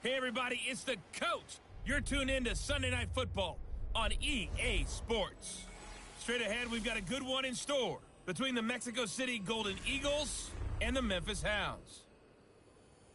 Hey, everybody, it's the coach. You're tuned in to Sunday Night Football on EA Sports. Straight ahead, we've got a good one in store between the Mexico City Golden Eagles and the Memphis Hounds.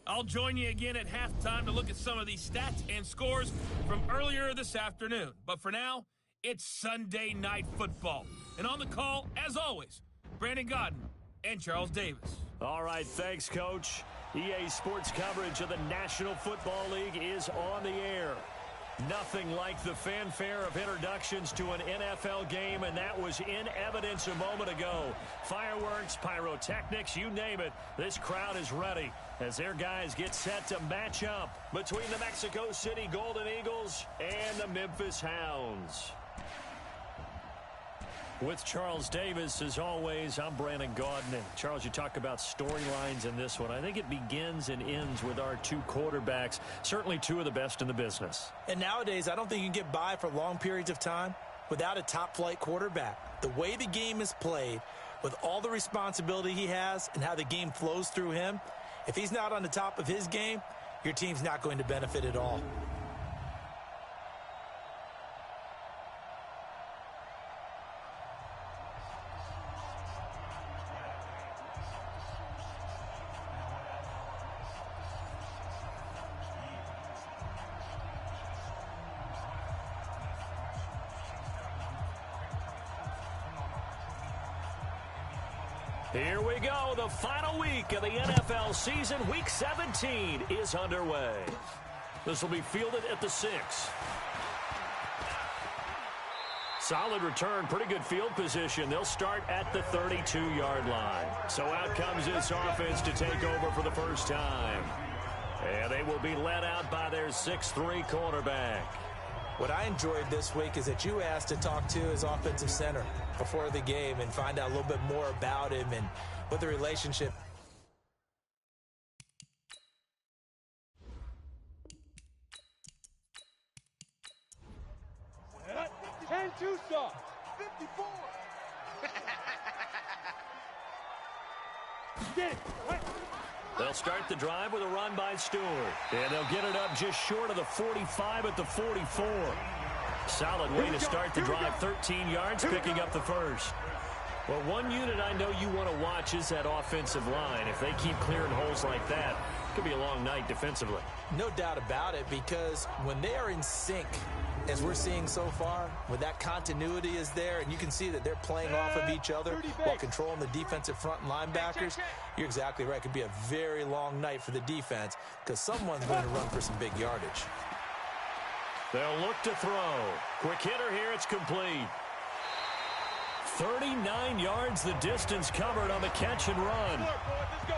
I'll join you again at halftime to look at some of these stats and scores from earlier this afternoon. But for now, it's Sunday Night Football. And on the call, as always, Brandon Godden and Charles Davis. All right, thanks, Coach. EA Sports coverage of the National Football League is on the air. Nothing like the fanfare of introductions to an NFL game, and that was in evidence a moment ago. Fireworks, pyrotechnics, you name it. This crowd is ready as their guys get set to match up between the Mexico City Golden Eagles and the Memphis Hounds. With Charles Davis, as always, I'm Brandon Gaudin. And Charles, you talk about storylines in this one. I think it begins and ends with our two quarterbacks, certainly two of the best in the business. And nowadays, I don't think you can get by for long periods of time without a top-flight quarterback. The way the game is played, with all the responsibility he has and how the game flows through him, if he's not on the top of his game, your team's not going to benefit at all. Here we go. The final week of the NFL season. Week 17 is underway. This will be fielded at the 6. Solid return. Pretty good field position. They'll start at the 32-yard line. So out comes this offense to take over for the first time. And they will be led out by their 6'3 quarterback. What I enjoyed this week is that you asked to talk to his offensive center before the game and find out a little bit more about him and what the relationship. And two soft. 54. Get it. Right. They'll start the drive with a run by Stewart. And they'll get it up just short of the 45 at the 44. Solid way to start the drive. 13 yards, picking up the first. Well, one unit I know you want to watch is that offensive line. If they keep clearing holes like that, it could be a long night defensively. No doubt about it, because when they are in sync, as we're seeing so far, when that continuity is there and you can see that they're playing off of each other while controlling the defensive front and linebackers, you're exactly right. It could be a very long night for the defense because someone's going to run for some big yardage. They'll look to throw. Quick hitter here. It's complete. 39 yards the distance covered on the catch and run. Let's go.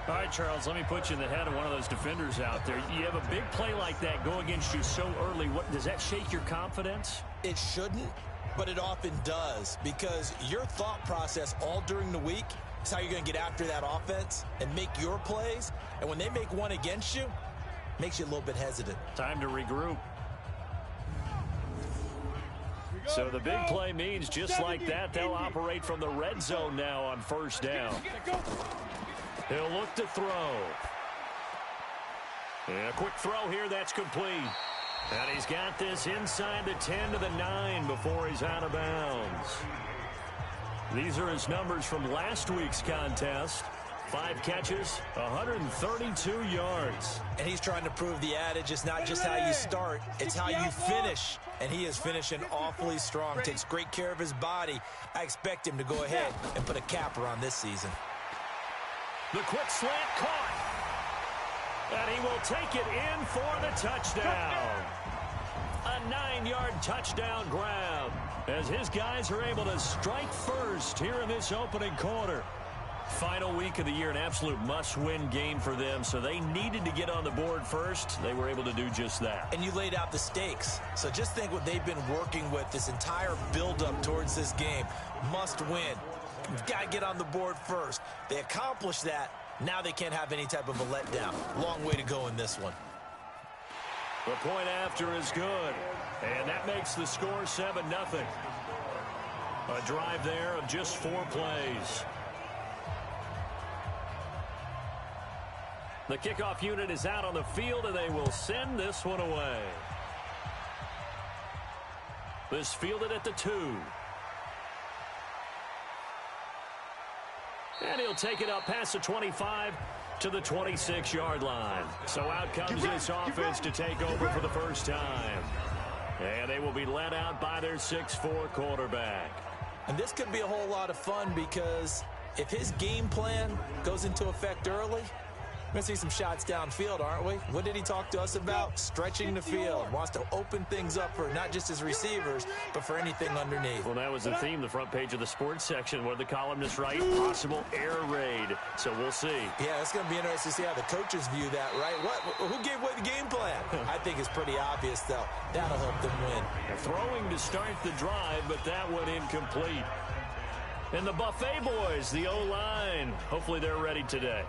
All right, Charles, let me put you in the head of one of those defenders out there. You have a big play like that go against you so early. What does that shake your confidence? It shouldn't, but it often does, because your thought process all during the week is how you're going to get after that offense and make your plays. And when they make one against you, it makes you a little bit hesitant. Time to regroup. So the big play means just like that, they'll operate from the red zone now on first down. He'll look to throw. And a quick throw here, that's complete. And he's got this inside the 10 to the 9 before he's out of bounds. These are his numbers from last week's contest. 5 catches, 132 yards. And he's trying to prove the adage, it's not just how you start, it's how you finish. And he is finishing awfully strong, takes great care of his body. I expect him to go ahead and put a capper on this season. The quick slant caught. And he will take it in for the touchdown. A 9-yard touchdown grab as his guys are able to strike first here in this opening quarter. Final week of the year, an absolute must-win game for them, so they needed to get on the board first. They were able to do just that. And you laid out the stakes. So just think what they've been working with this entire build-up towards this game. Must win. You've got to get on the board first. They accomplished that. Now they can't have any type of a letdown. Long way to go in this one. The point after is good. And that makes the score 7-0. A drive there of just 4 plays. The kickoff unit is out on the field, and they will send this one away. This fielded at the 2. And he'll take it up past the 25 to the 26-yard line. So out comes this offense to take over for the first time. And they will be led out by their 6'4" quarterback. And this could be a whole lot of fun because if his game plan goes into effect early, we're going to see some shots downfield, aren't we? What did he talk to us about? Stretching the field. Wants to open things up for not just his receivers, but for anything underneath. Well, that was the theme, the front page of the sports section, where the columnists write possible air raid. So we'll see. Yeah, it's going to be interesting to see how the coaches view that, right? Who gave away the game plan? I think it's pretty obvious, though. That'll help them win. Throwing to start the drive, but that one incomplete. And the Buffet boys, the O-line, hopefully they're ready today.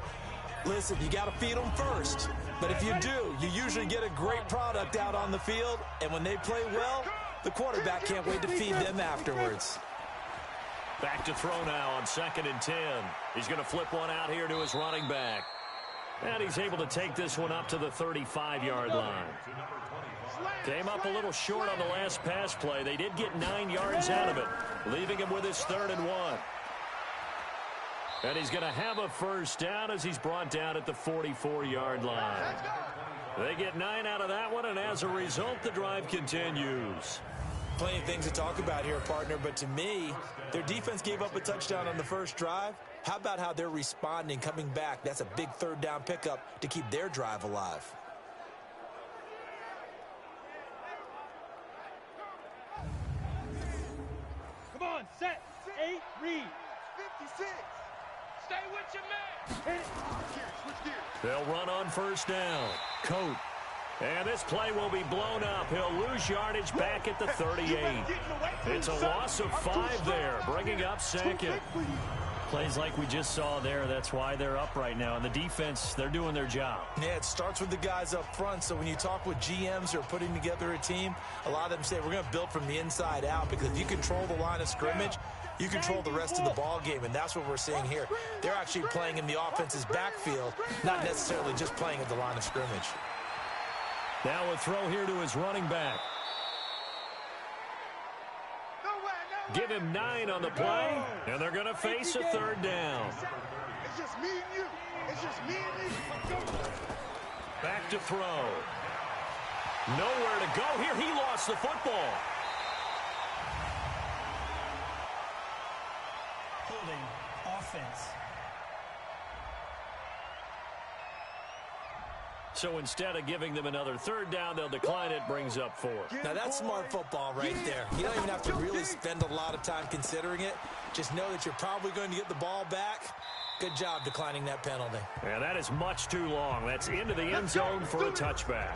Listen, you got to feed them first. But if you do, you usually get a great product out on the field. And when they play well, the quarterback can't wait to feed them afterwards. Back to throw now on 2nd and 10. He's going to flip one out here to his running back. And he's able to take this one up to the 35-yard line. Came up a little short on the last pass play. They did get 9 yards out of it, leaving him with his 3rd and 1. And he's going to have a first down as he's brought down at the 44-yard line. They get 9 out of that one, and as a result, the drive continues. Plenty of things to talk about here, partner, but to me, their defense gave up a touchdown on the first drive. How about how they're responding, coming back? That's a big 3rd down pickup to keep their drive alive. Come on, set, 8, read. 56. Stay with your man. Hit it. Switch gears. They'll run on first down. Coat. And this play will be blown up. He'll lose yardage back at the 38. It's a loss of 5 there, bringing up 2nd. Plays like we just saw there. That's why they're up right now. And the defense, they're doing their job. Yeah, it starts with the guys up front. So when you talk with GMs who are putting together a team, a lot of them say we're going to build from the inside out, because if you control the line of scrimmage, you control the rest of the ball game, and that's what we're seeing here. They're actually playing in the offense's backfield, not necessarily just playing at the line of scrimmage. Now a throw here to his running back. Give him 9 on the play, and they're going to face a 3rd down. It's just me and you. It's just me and you. Back to throw. Nowhere to go here. He lost the football. Holding offense. So instead of giving them another 3rd down, they'll decline it, brings up 4. Now that's smart football right there. You don't even have to really spend a lot of time considering it. Just know that you're probably going to get the ball back. Good job declining that penalty. And that is much too long. That's into the end zone for a touchback.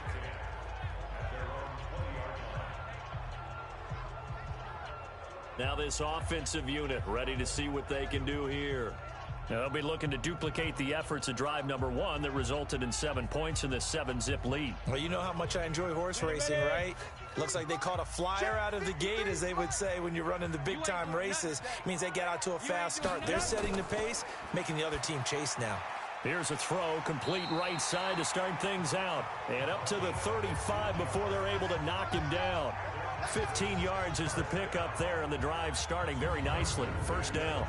Now this offensive unit ready to see what they can do here. Now they'll be looking to duplicate the efforts of drive number 1 that resulted in 7 points in the 7-zip lead. Well, you know how much I enjoy horse racing, right? Looks like they caught a flyer out of the gate, as they would say when you're running the big-time races. It means they get out to a fast start. They're setting the pace, making the other team chase now. Here's a throw, complete right side to start things out. And up to the 35 before they're able to knock him down. 15 yards is the pickup there, and the drive starting very nicely. First down.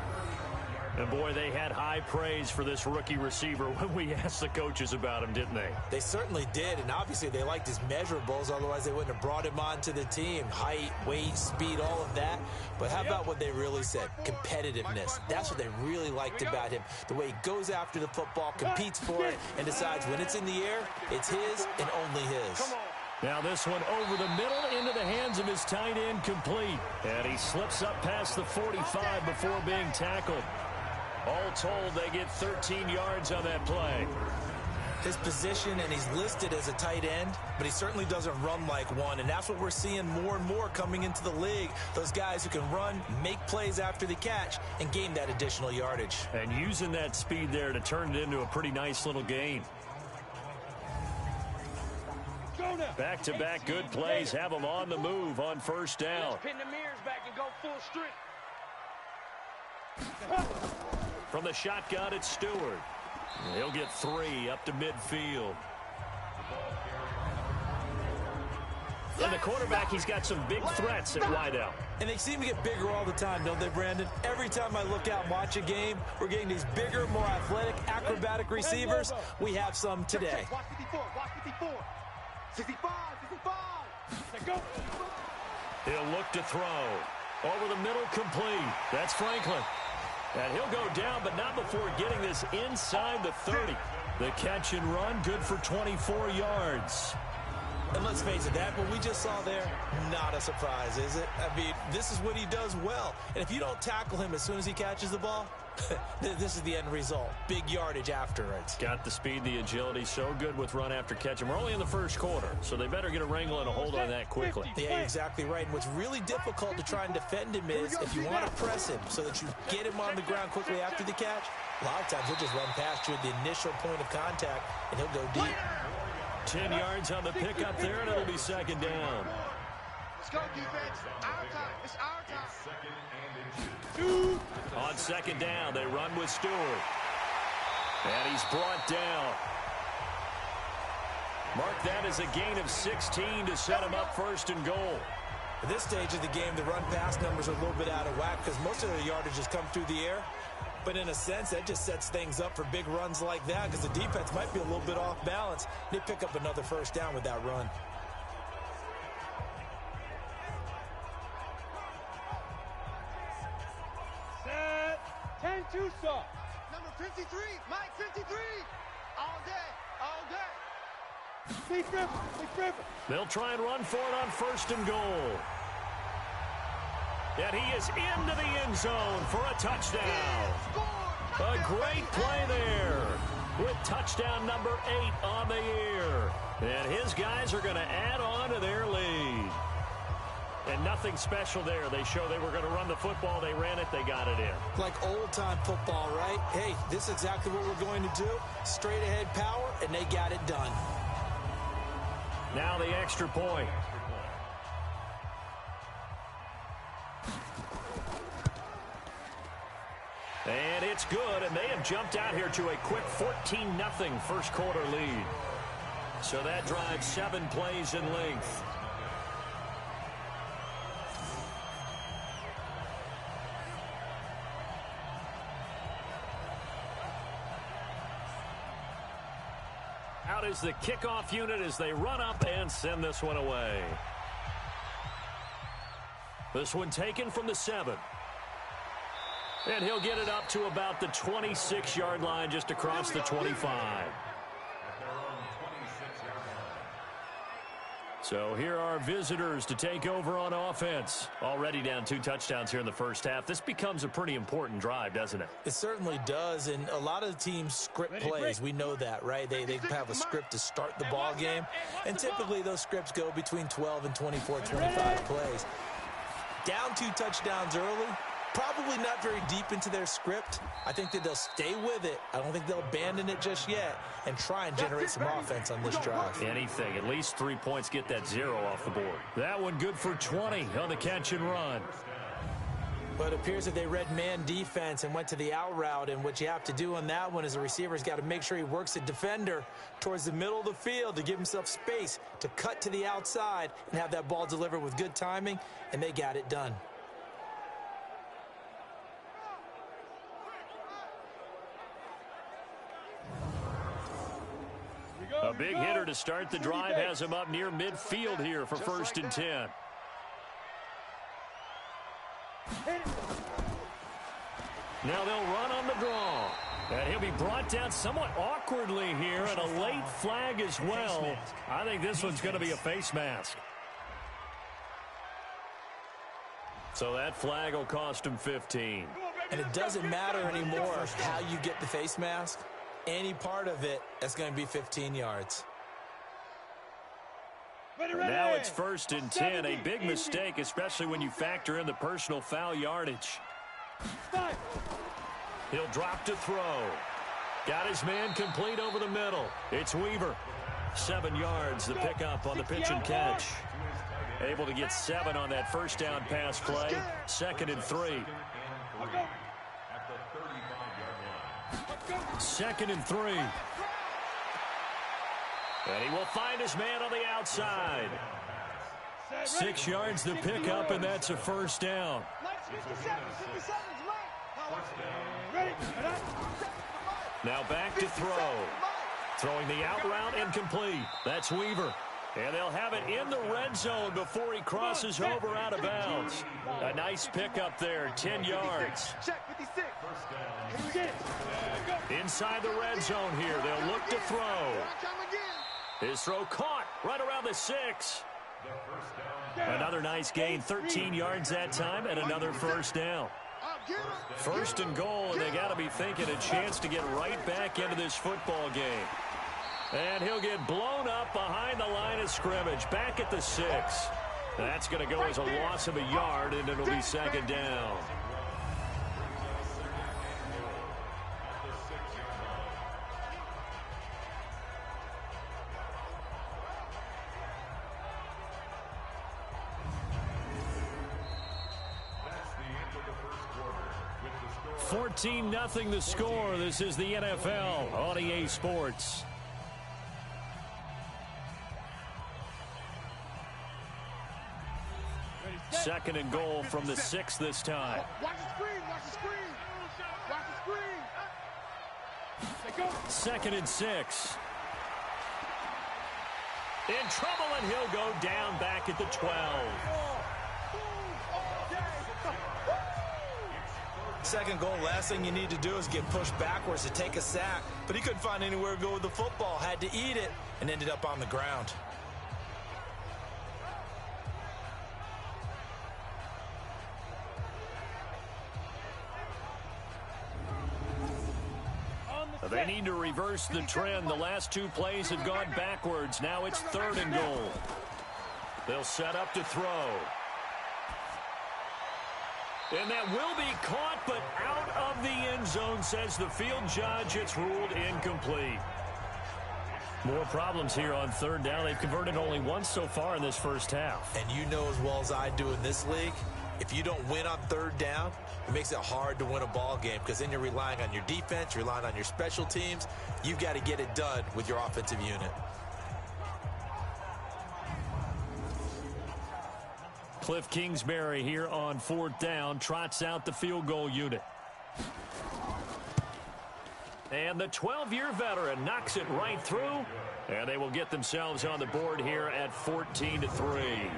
And, boy, they had high praise for this rookie receiver when we asked the coaches about him, didn't they? They certainly did, and obviously they liked his measurables. Otherwise, they wouldn't have brought him onto the team. Height, weight, speed, all of that. But how about what they really said? Competitiveness. That's what they really liked about him. The way he goes after the football, competes for it, and decides when it's in the air, it's his and only his. Now this one over the middle into the hands of his tight end, complete. And he slips up past the 45 before being tackled. All told, they get 13 yards on that play. His position, and he's listed as a tight end, but he certainly doesn't run like one, and that's what we're seeing more and more coming into the league. Those guys who can run, make plays after the catch, and gain that additional yardage. And using that speed there to turn it into a pretty nice little gain. Back-to-back good plays have them on the move on first down. Pin the mirrors back and go full strength. From the shotgun, it's Stewart. He'll get 3 up to midfield. And the quarterback, he's got some big threats at wideout. And they seem to get bigger all the time, don't they, Brandon? Every time I look out and watch a game, we're getting these bigger, more athletic, acrobatic receivers. We have some today. Watch 54, watch 54. 65, 65. He'll look to throw. Over the middle, complete. That's Franklin. And he'll go down, but not before getting this inside the 30. The catch and run, good for 24 yards. And let's face it, that what we just saw there, not a surprise, is it? I mean, this is what he does well. And if you don't tackle him as soon as he catches the ball, this is the end result. Big yardage afterwards. Got the speed, the agility, so good with run after catch. And we're only in the first quarter, so they better get a wrangle and a hold on that quickly. Yeah, exactly right. And what's really difficult to try and defend him is if you want to press him so that you get him on the ground quickly after the catch, a lot of times he'll just run past you at the initial point of contact, and he'll go deep. 10 yards on the pickup there, and it'll be second down. Let's go, defense. Our time. It's our time. On second down, they run with Stewart. And he's brought down. Mark that as a gain of 16 to set him up first and goal. At this stage of the game, the run-pass numbers are a little bit out of whack because most of their yardage has come through the air. But in a sense, that just sets things up for big runs like that because the defense might be a little bit off balance. They pick up another first down with that run. Set. 10-2 stop. Number 53, Mike 53. All day, all day. Big Griffin. They'll try and run for it on first and goal. And he is into the end zone for a touchdown. A great play there with touchdown number 8 on the year. And his guys are going to add on to their lead. And nothing special there. They show they were going to run the football. They ran it. They got it in. Like old-time football, right? Hey, this is exactly what we're going to do. Straight-ahead power, and they got it done. Now the extra point. And it's good, and they have jumped out here to a quick 14-0 first quarter lead. So that drives 7 plays in length. Out is the kickoff unit as they run up and send this one away. This one taken from the 7. And he'll get it up to about the 26-yard line just across the 25. So here are visitors to take over on offense. Already down 2 touchdowns here in the first half. This becomes a pretty important drive, doesn't it? It certainly does, and a lot of the teams script plays. We know that, right? They have a script to start the ball game, and typically those scripts go between 12 and 24, 25 plays. Down 2 touchdowns early. Probably not very deep into their script. I think that they'll stay with it. I don't think they'll abandon it just yet and try and generate some offense on this drive. Anything. At least 3 points get that 0 off the board. That one good for 20 on the catch and run. But it appears that they read man defense and went to the out route, and what you have to do on that one is the receiver's got to make sure he works the defender towards the middle of the field to give himself space to cut to the outside and have that ball delivered with good timing, and they got it done. A big hitter to start the drive has him up near midfield here for first and 10. Now they'll run on the draw. And he'll be brought down somewhat awkwardly here, and a late flag as well. I think this one's going to be a face mask. So that flag will cost him 15. And it doesn't matter anymore how you get the face mask. Any part of it, that's going to be 15 yards. Now it's first and 10. A big mistake, especially when you factor in the personal foul yardage. He'll drop to throw. Got his man complete over the middle. It's Weaver. 7 yards, the pickup on the pitch and catch. Able to get 7 on that first down pass play. 2nd and 3. 2nd and 3. And he will find his man on the outside. 6 yards to pick up, and that's a first down. Now back to throw. Throwing the out route incomplete. That's Weaver. And they'll have it in the red zone before he crosses over out of bounds. A nice pickup there, 10 yards. Inside the red zone here, they'll look to throw. His throw caught right around the 6. Another nice gain, 13 yards that time, and another first down. 1st and goal, and they got to be thinking a chance to get right back into this football game. And he'll get blown up behind the line of scrimmage, back at the 6. That's going to go as a loss of a yard, and it'll be 2nd down. – 14-0 the score. This is the NFL on EA Sports. Second and goal from the 6 this time. Watch the screen, watch the screen. Watch the screen. 2nd and 6. In trouble, and he'll go down back at the 12. 2nd goal, last thing you need to do is get pushed backwards to take a sack. But he couldn't find anywhere to go with the football. Had to eat it and ended up on the ground. They need to reverse the trend. The last 2 plays have gone backwards. Now it's 3rd and goal. They'll set up to throw. And that will be caught, but out of the end zone, says the field judge. It's ruled incomplete. More problems here on 3rd down. They've converted only once so far in this first half. And you know as well as I do in this league, if you don't win on 3rd down, it makes it hard to win a ball game because then you're relying on your defense, you're relying on your special teams. You've got to get it done with your offensive unit. Cliff Kingsbury here on 4th down trots out the field goal unit. And the 12-year veteran knocks it right through, and they will get themselves on the board here at 14-3.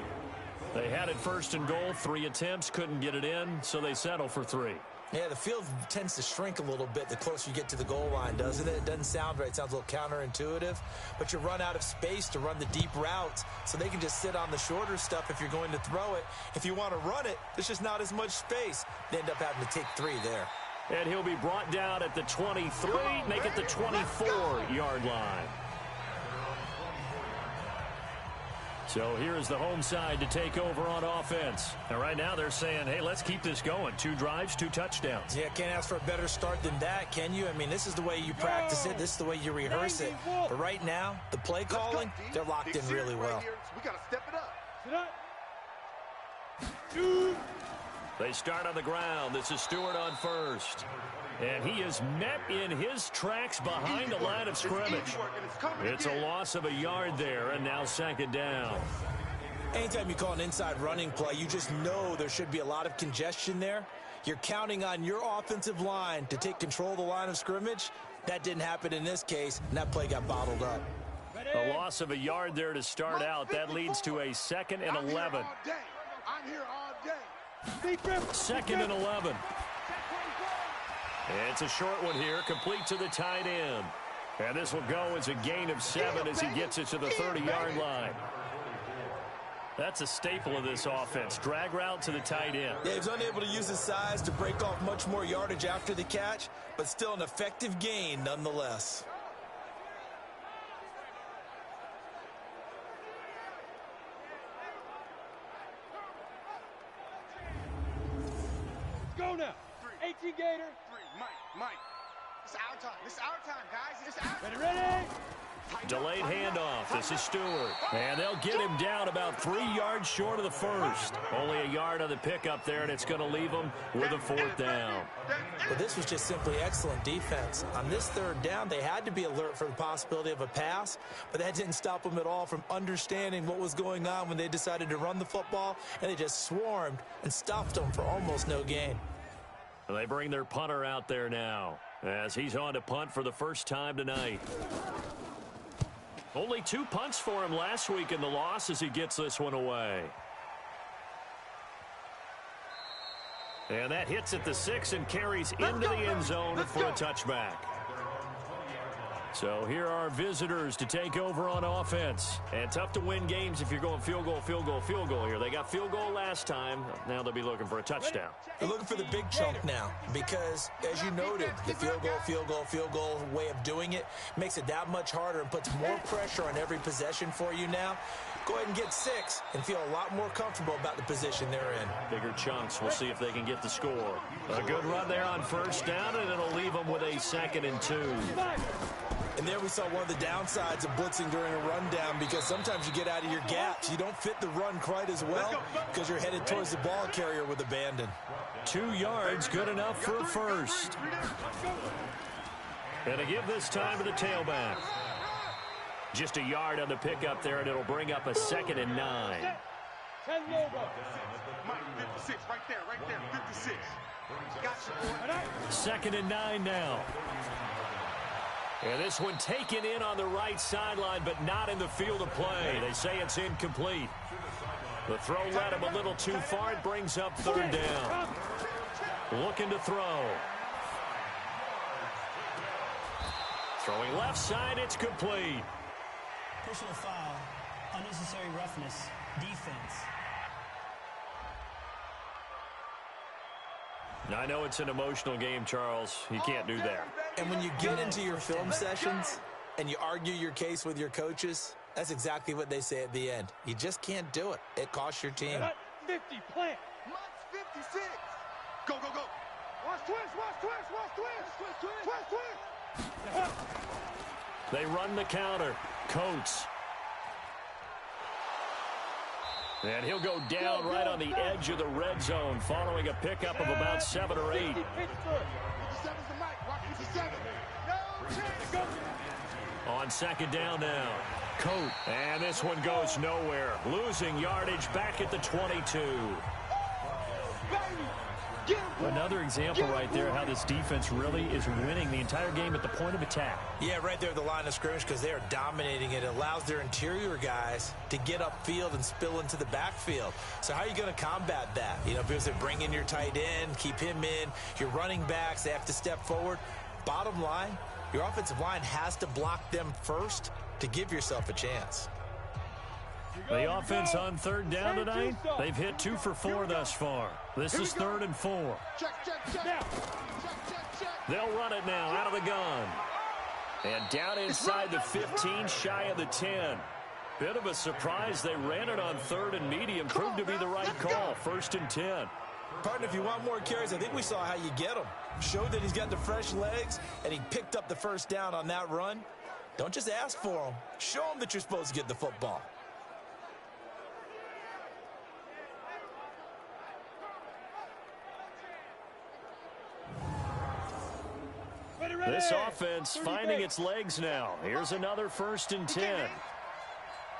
They had it 1st and goal, 3 attempts, couldn't get it in, so they settle for 3. Yeah, the field tends to shrink a little bit the closer you get to the goal line, doesn't it? It doesn't sound right. It sounds a little counterintuitive. But you run out of space to run the deep routes, so they can just sit on the shorter stuff if you're going to throw it. If you want to run it, there's just not as much space. They end up having to take 3 there. And he'll be brought down at the 23, make it the 24-yard line. So here's the home side to take over on offense. And right now they're saying, hey, let's keep this going. 2 drives, 2 touchdowns. Yeah, can't ask for a better start than that, can you? I mean, this is the way you practice it. This is the way you rehearse it. But right now, the play calling, they're locked in really well. We got to step it up. They start on the ground. This is Stewart on 1st. And he is met in his tracks behind the line of scrimmage. It's a loss of a yard there, and now 2nd down. Anytime you call an inside running play, you just know there should be a lot of congestion there. You're counting on your offensive line to take control of the line of scrimmage. That didn't happen in this case, and that play got bottled up. A loss of a yard there to start out. That leads to a 2nd and 11. I'm here all day. 2nd and 11. It's a short one here, complete to the tight end. And this will go as a gain of 7 as he gets it to the 30-yard line. That's a staple of this offense. Drag route to the tight end. Yeah, he's unable to use his size to break off much more yardage after the catch, but still an effective gain nonetheless. Go now. 18 Gator. 3, Mike. It's our time. It's our time, guys. It's our time. Ready. Delayed handoff. This is Stewart. And they'll get him down about 3 yards short of the first. Only a yard on the pickup there, and it's going to leave them with a 4th down. Well, this was just simply excellent defense. On this 3rd down, they had to be alert for the possibility of a pass, but that didn't stop them at all from understanding what was going on when they decided to run the football, and they just swarmed and stuffed them for almost no gain. They bring their punter out there now as he's on to punt for the first time tonight. Only 2 punts for him last week in the loss as he gets this one away. And that hits at the 6 and carries into the end zone for a touchback. So here are visitors to take over on offense. And tough to win games if you're going field goal, field goal, field goal here. They got field goal last time. Now they'll be looking for a touchdown. They're looking for the big chunk now because, as you noted, the field goal, field goal, field goal way of doing it makes it that much harder and puts more pressure on every possession for you now. Go ahead and get 6 and feel a lot more comfortable about the position they're in. Bigger chunks. We'll see if they can get the score. A good run there on 1st down, and it'll leave them with a 2nd and 2. And there we saw one of the downsides of blitzing during a rundown because sometimes you get out of your gaps. You don't fit the run quite as well because you're headed towards the ball carrier with abandon. 2 yards, good enough for a 1st. And to give this time to the tailback. Just a yard on the pickup there, and it'll bring up a 2nd and 9. 10 logo. Mike, 56, right there, 56. Gotcha. 2nd and 9 now. And this one taken in on the right sideline, but not in the field of play. They say it's incomplete. The throw led him a little too far. It brings up 3rd down. Looking to throw. Throwing left side, it's complete. Personal foul, unnecessary roughness, defense. I know it's an emotional game, Charles. You can't do that. And when you get into your film sessions and you argue your case with your coaches, that's exactly what they say at the end. You just can't do it. It costs your team. 50, plant. Mike's 56. Go, go, go. Watch twist, watch twist, watch twist. Twist, twist. They run the counter. Coates. And he'll go down right on the edge of the red zone following a pickup of about 7 or 8. On 2nd down now. Coat. And this one goes nowhere. Losing yardage back at the 22. Another example right there how this defense really is winning the entire game at the point of attack. Yeah, right there at the line of scrimmage because they are dominating it. It allows their interior guys to get upfield and spill into the backfield. So how are you going to combat that? You know, because they bring in your tight end, keep him in, your running backs, they have to step forward. Bottom line, your offensive line has to block them first to give yourself a chance. The offense on 3rd down tonight, they've hit 2 for 4 thus far. This is 3rd and 4. They'll run it now out of the gun. And down inside the 15, shy of the 10. Bit of a surprise. They ran it on 3rd and medium. Proved to be the right call. 1st and 10. Partner, if you want more carries, I think we saw how you get them. Showed that he's got the fresh legs, and he picked up the 1st down on that run. Don't just ask for them. Show them that you're supposed to get the football. This offense finding its legs now. Here's another 1st and 10.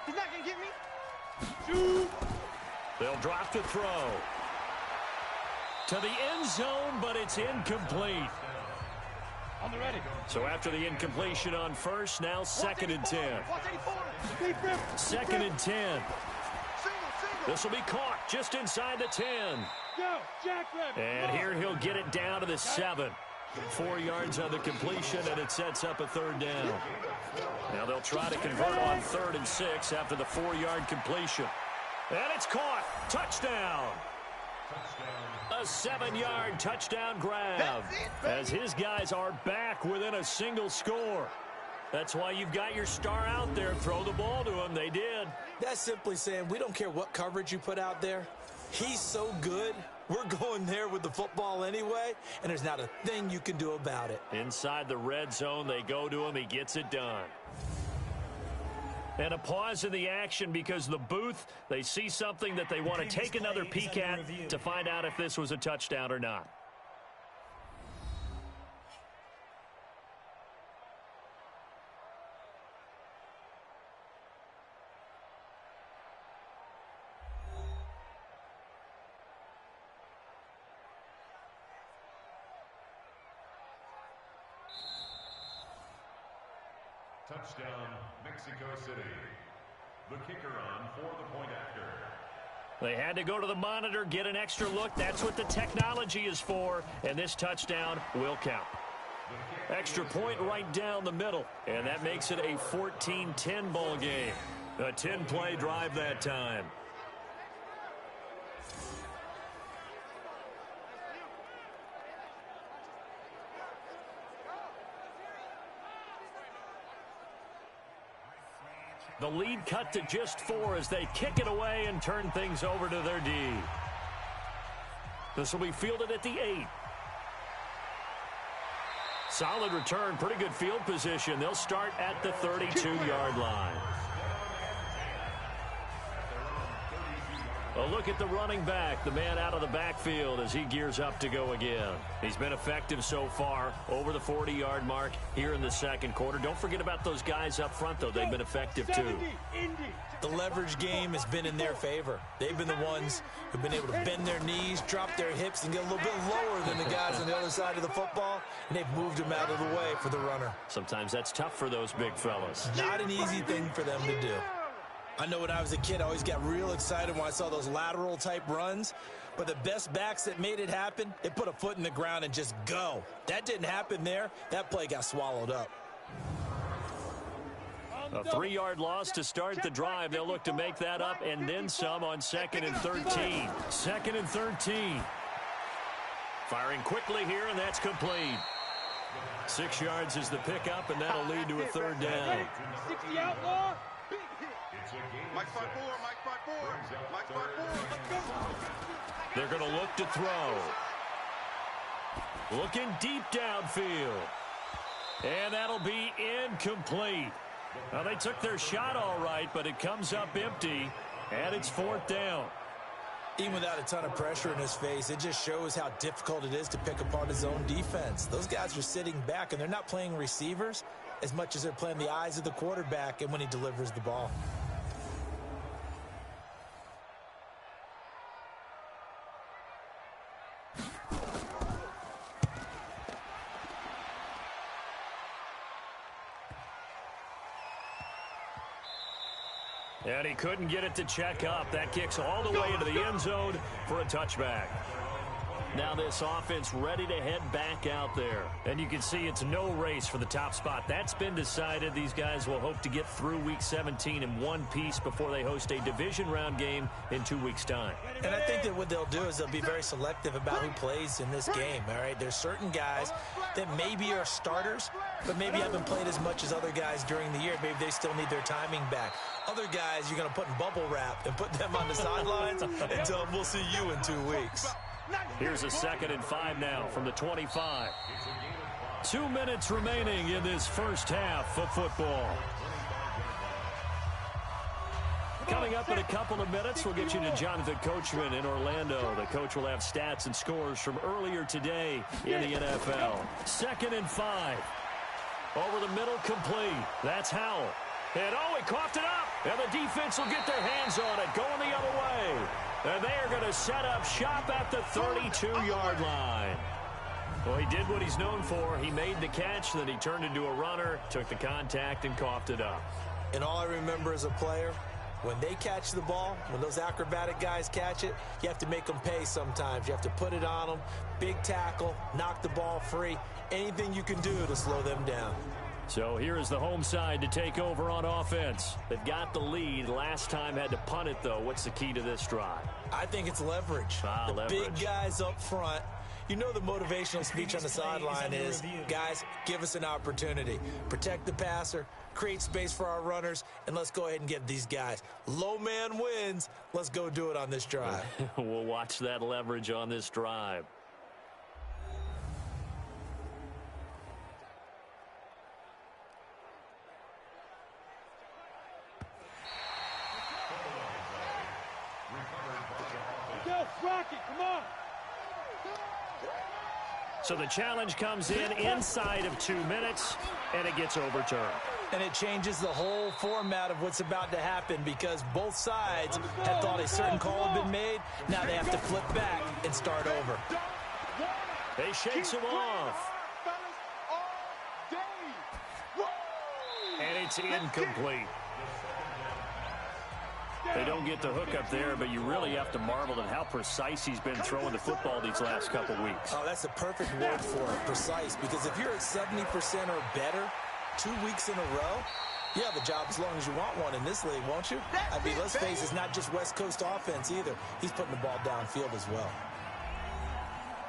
He's not going to get me. They'll drop to throw. To the end zone, but it's incomplete. On the ready. So after the incompletion on 1st, now 2nd and 10. 2nd and 10. This will be caught just inside the 10. Go, Jackrabbit. And here he'll get it down to the 7. 4 yards on the completion, and it sets up a 3rd down. Now they'll try to convert on 3rd and 6 after the 4-yard completion. And it's caught. Touchdown. A 7-yard touchdown grab as his guys are back within a single score. That's why you've got your star out there. Throw the ball to him. They did. That's simply saying we don't care what coverage you put out there. He's so good. We're going there with the football anyway, and there's not a thing you can do about it. Inside the red zone, they go to him. He gets it done. And a pause in the action because the booth, they see something that they want to take another peek at to find out if this was a touchdown or not. Touchdown, Mexico City. The kicker on for the point after. They had to go to the monitor, get an extra look. That's what the technology is for, and this touchdown will count. Extra point right down the middle, and that makes it a 14-10 ball game. A 10-play drive that time. The lead cut to just 4 as they kick it away and turn things over to their D. This will be fielded at the 8. Solid return, pretty good field position. They'll start at the 32-yard line. A look at the running back, the man out of the backfield as he gears up to go again. He's been effective so far, over the 40-yard mark here in the second quarter. Don't forget about those guys up front, though. They've been effective, too. The leverage game has been in their favor. They've been the ones who've been able to bend their knees, drop their hips, and get a little bit lower than the guys on the other side of the football, and they've moved them out of the way for the runner. Sometimes that's tough for those big fellas. Not an easy thing for them to do. I know when I was a kid, I always got real excited when I saw those lateral-type runs. But the best backs that made it happen, they put a foot in the ground and just go. That didn't happen there. That play got swallowed up. A 3-yard loss to start the drive. They'll look to make that up and then some on 2nd and 13. 2nd and 13. Firing quickly here, and that's complete. 6 yards is the pickup, and that'll lead to a 3rd down. 60 outlaw. Mike 5-4, Mike 5-4, Mike 5-4. They're going to look to throw. Looking deep downfield. And that'll be incomplete. Well, they took their shot all right, but it comes up empty, and it's 4th down. Even without a ton of pressure in his face, it just shows how difficult it is to pick apart his own defense. Those guys are sitting back, and they're not playing receivers as much as they're playing the eyes of the quarterback and when he delivers the ball. And he couldn't get it to check up. That kicks all the way into the end zone for a touchback. Now this offense ready to head back out there. And you can see it's no race for the top spot. That's been decided. These guys will hope to get through Week 17 in one piece before they host a division round game in 2 weeks' time. And I think that what they'll do is they'll be very selective about who plays in this game, all right? There's certain guys that maybe are starters, but maybe haven't played as much as other guys during the year. Maybe they still need their timing back. Other guys you're going to put in bubble wrap and put them on the sidelines and tell them we'll see you in 2 weeks. Here's a 2nd and 5 now from the 25. 2 minutes remaining in this first half of football. Coming up in a couple of minutes, we'll get you to Jonathan Coachman in Orlando. The coach will have stats and scores from earlier today in the NFL. 2nd and 5. Over the middle, complete. That's Howell. And he coughed it up. And the defense will get their hands on it, going the other way. And they are going to set up shop at the 32-yard line. Well, he did what he's known for. He made the catch, then he turned into a runner, took the contact, and coughed it up. And all I remember as a player, when they catch the ball, when those acrobatic guys catch it, you have to make them pay sometimes. You have to put it on them, big tackle, knock the ball free, anything you can do to slow them down. So here is the home side to take over on offense. They've got the lead. Last time had to punt it, though. What's the key to this drive? I think it's leverage. Leverage. Big guys up front. You know the motivational speech on the sideline is, guys, give us an opportunity. Protect the passer, create space for our runners, and let's go ahead and get these guys. Low man wins. Let's go do it on this drive. We'll watch that leverage on this drive. Jackie, come on. So the challenge comes in inside of 2 minutes, and it gets overturned. And it changes the whole format of what's about to happen because both sides had thought a certain call had been made. Now they have to flip back and start over. They shakes him off. And it's incomplete. They don't get the hook up there, but you really have to marvel at how precise he's been throwing the football these last couple weeks. Oh, that's the perfect word for it, precise, because if you're at 70% or better 2 weeks in a row, you have a job as long as you want one in this league, won't you? I mean, let's face it, it's not just West Coast offense either. He's putting the ball downfield as well.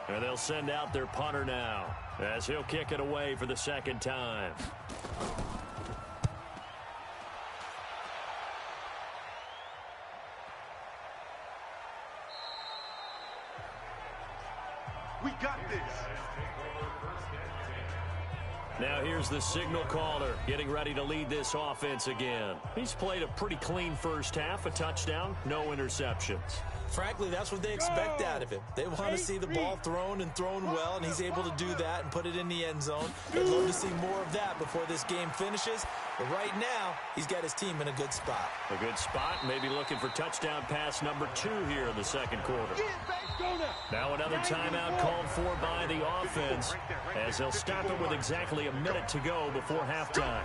And they'll send out their punter now as he'll kick it away for the second time. We got this. Now here's the signal caller getting ready to lead this offense again. He's played a pretty clean first half, a touchdown, no interceptions. Frankly, that's what they expect out of him. They want to see the ball thrown and thrown well, and he's able to do that and put it in the end zone. They'd love to see more of that before this game finishes. But right now, he's got his team in a good spot. A good spot, maybe looking for touchdown pass number 2 here in the second quarter. Now another timeout called for by the offense as they'll stop it with exactly a minute to go before halftime.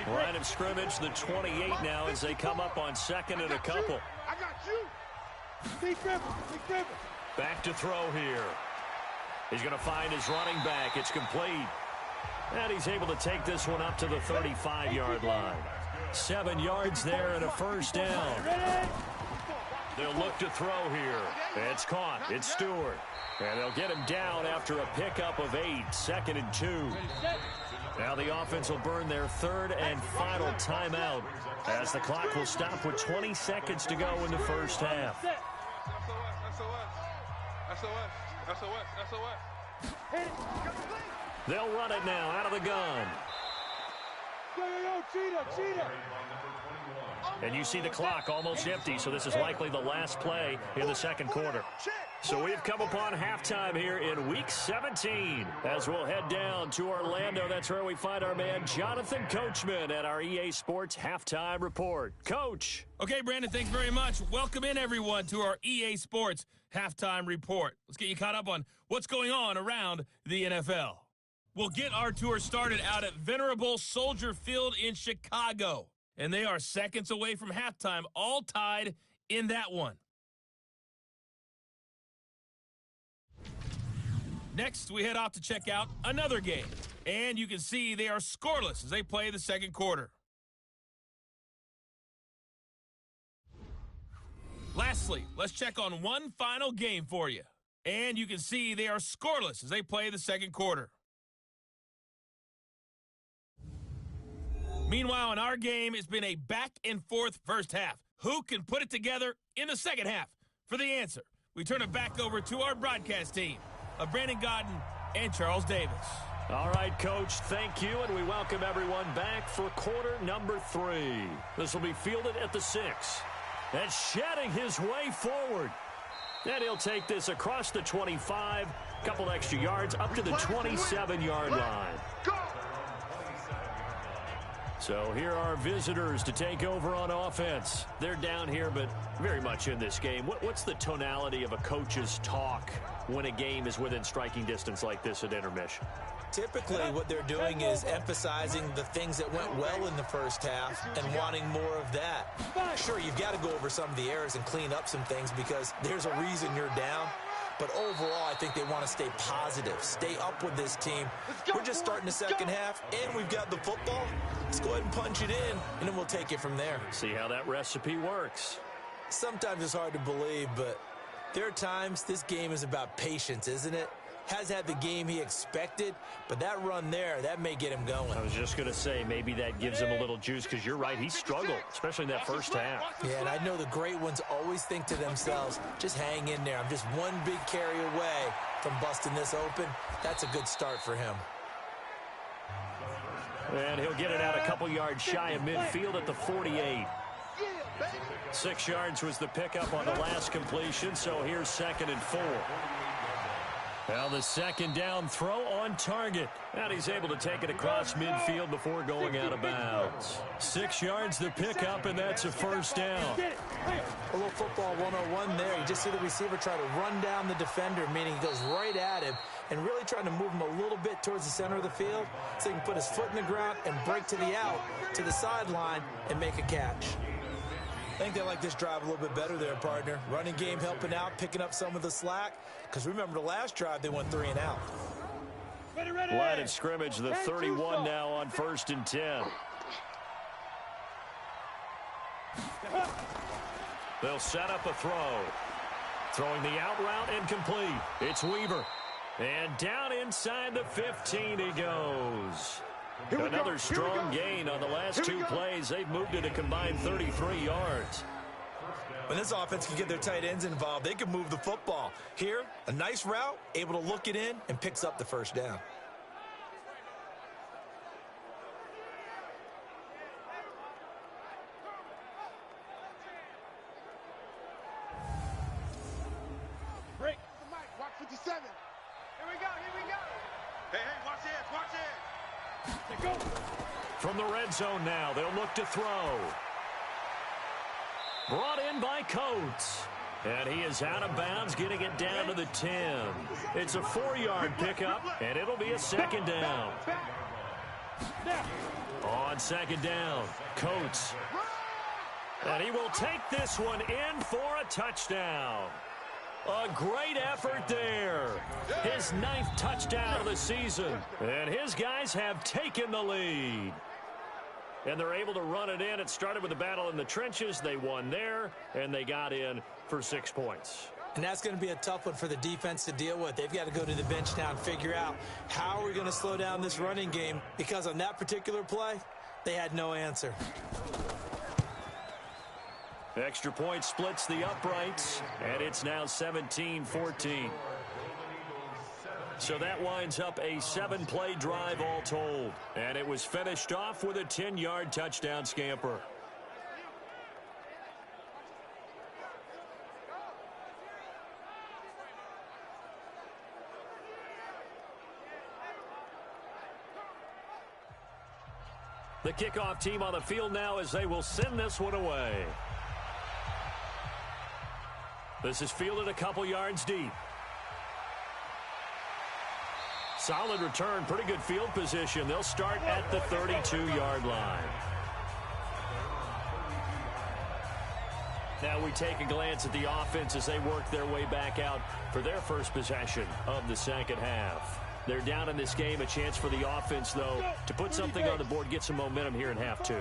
Line of scrimmage, the 28 now as they come up on second and a couple. I got you. Big dribble. Back to throw here. He's going to find his running back. It's complete. And he's able to take this one up to the 35-yard line. 7 yards there and a first down. They'll look to throw here. It's caught. It's Stewart. And they'll get him down after a pickup of 8. 2nd and 2. Now the offense will burn their third and final timeout as the clock will stop with 20 seconds to go in the first half. They'll run it now out of the gun. Cheetah. And you see the clock almost empty, so this is likely the last play in the second quarter. So we've come upon halftime here in Week 17 as we'll head down to Orlando. That's where we find our man Jonathan Coachman at our EA Sports Halftime Report. Coach. Okay, Brandon, thanks very much. Welcome in, everyone, to our EA Sports Halftime Report. Let's get you caught up on what's going on around the NFL. We'll get our tour started out at Venerable Soldier Field in Chicago. And they are seconds away from halftime, all tied in that one. Next, we head off to check out another game. And you can see they are scoreless as they play the second quarter. Lastly, let's check on one final game for you. And you can see they are scoreless as they play the second quarter. Meanwhile, in our game, it's been a back-and-forth first half. Who can put it together in the second half? For the answer, we turn it back over to our broadcast team of Brandon Godden and Charles Davis. All right, Coach, thank you, and we welcome everyone back for quarter number 3. This will be fielded at the 6. And shedding his way forward. And he'll take this across the 25, couple extra yards, up to the 27-yard line. So here are visitors to take over on offense. They're down here, but very much in this game. What's the tonality of a coach's talk when a game is within striking distance like this at intermission? Typically, what they're doing is emphasizing the things that went well in the first half and wanting more of that. Sure, you've got to go over some of the errors and clean up some things because there's a reason you're down. But overall, I think they want to stay positive, stay up with this team. We're just starting the second half, and we've got the football. Let's go ahead and punch it in, and then we'll take it from there. See how that recipe works. Sometimes it's hard to believe, but there are times this game is about patience, isn't it? Has had the game he expected, but that run there, that may get him going. I was just going to say, maybe that gives him a little juice because you're right, he struggled, especially in that first half. Yeah, and I know the great ones always think to themselves, just hang in there. I'm just one big carry away from busting this open. That's a good start for him. And he'll get it out a couple yards shy of midfield at the 48. 6 yards was the pickup on the last completion, so here's 2nd and 4. Now the 2nd down throw on target. And he's able to take it across midfield before going out of bounds. 6 yards the pickup, and that's a 1st down. A little football 101 there. You just see the receiver try to run down the defender, meaning he goes right at him and really trying to move him a little bit towards the center of the field so he can put his foot in the ground and break to the out, to the sideline, and make a catch. I think they like this drive a little bit better there, partner. Running game helping out, picking up some of the slack. Because remember, the last drive, they went 3 and out. Line of scrimmage, the 31 now on 1st and 10. They'll set up a throw. Throwing the out route incomplete. It's Weaver. And down inside the 15 he goes. Another strong gain on the last 2 plays. They've moved it a combined 33 yards. When this offense can get their tight ends involved, they can move the football. Here, a nice route, able to look it in, and picks up the 1st down. Break. Watch 57. Here we go, here we go. Hey, watch this, watch this. From the red zone now, they'll look to throw. Brought in by Coates. And he is out of bounds, getting it down to the 10. It's a 4-yard pickup, and it'll be a 2nd down. On 2nd down, Coates. And he will take this one in for a touchdown. A great effort there. His 9th touchdown of the season. And his guys have taken the lead. And they're able to run it in. It started with a battle in the trenches. They won there, and they got in for 6 points. And that's going to be a tough one for the defense to deal with. They've got to go to the bench now and figure out how are we going to slow down this running game, because on that particular play, they had no answer. Extra point splits the uprights, and it's now 17-14. So that winds up a 7-play drive all told. And it was finished off with a 10-yard touchdown scamper. The kickoff team on the field now as they will send this one away. This is fielded a couple yards deep. Solid return, pretty good field position. They'll start at the 32-yard line. Now we take a glance at the offense as they work their way back out for their first possession of the 2nd half. They're down in this game. A chance for the offense, though, to put something on the board, get some momentum here in half 2.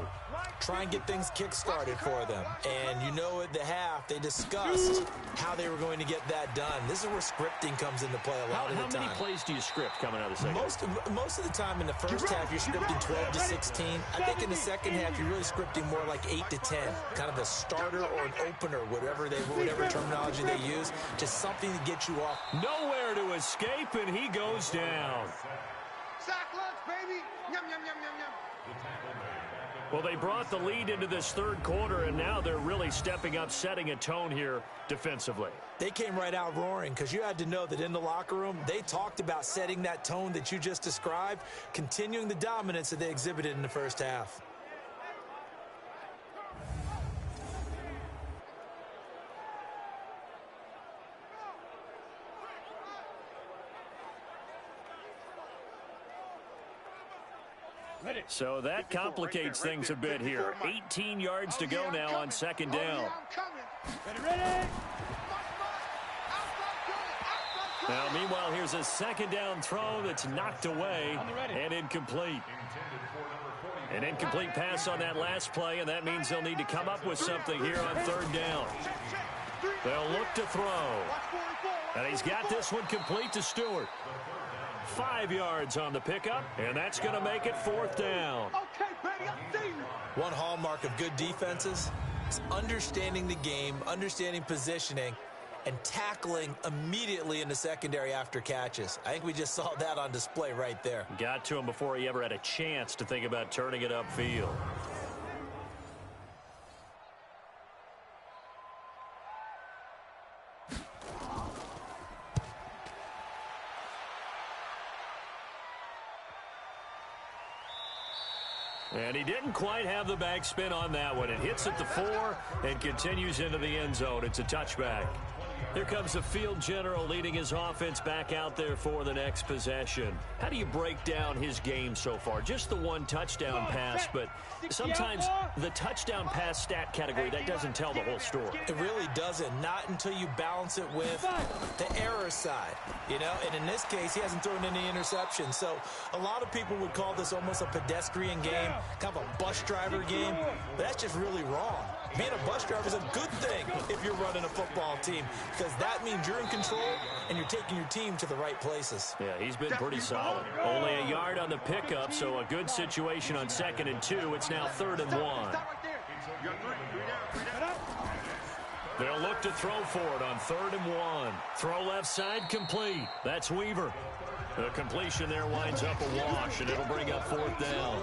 Try and get things kick-started for them. And you know at the half, they discussed how they were going to get that done. This is where scripting comes into play a lot of the time. How many plays do you script coming out of the 2nd? Most of the time in the first half, you're scripting 12 to 16. I think in the 2nd half, you're really scripting more like 8 to 10. Kind of a starter or an opener, whatever terminology they use. Just something to get you off. Nowhere to escape, and he goes down. Sack lunch, baby. Yum, yum, yum, yum, yum. Well, they brought the lead into this 3rd quarter, and now they're really stepping up, setting a tone here defensively. They came right out roaring, because you had to know that in the locker room, they talked about setting that tone that you just described, continuing the dominance that they exhibited in the first half. So that complicates things a bit here. 18 yards to go now on 2nd down. Ready? Now, meanwhile, here's a 2nd down throw that's knocked away and incomplete. An incomplete pass on that last play, and that means they'll need to come up with something here on 3rd down. They'll look to throw. And he's got this one complete to Stewart. 5 yards on the pickup, and that's going to make it 4th down. One hallmark of good defenses is understanding the game, understanding positioning, and tackling immediately in the secondary after catches. I think we just saw that on display right there. Got to him before he ever had a chance to think about turning it upfield. And he didn't quite have the backspin on that one. It hits at the 4 and continues into the end zone. It's a touchback. Here comes the field general leading his offense back out there for the next possession. How do you break down his game so far? Just the one touchdown pass, but sometimes the touchdown pass stat category, that doesn't tell the whole story. It really doesn't, not until you balance it with the error side. You know, and in this case, he hasn't thrown any interceptions. So a lot of people would call this almost a pedestrian game, kind of a bus driver game. But that's just really wrong. Being a bus driver is a good thing if you're running a football team, because that means you're in control and you're taking your team to the right places. Yeah, he's been pretty solid. Only a yard on the pickup, so a good situation on 2nd and 2. It's now 3rd and 1. They'll look to throw for it on 3rd and 1. Throw left side complete. That's Weaver. The completion there winds up a wash, and it'll bring up 4th down.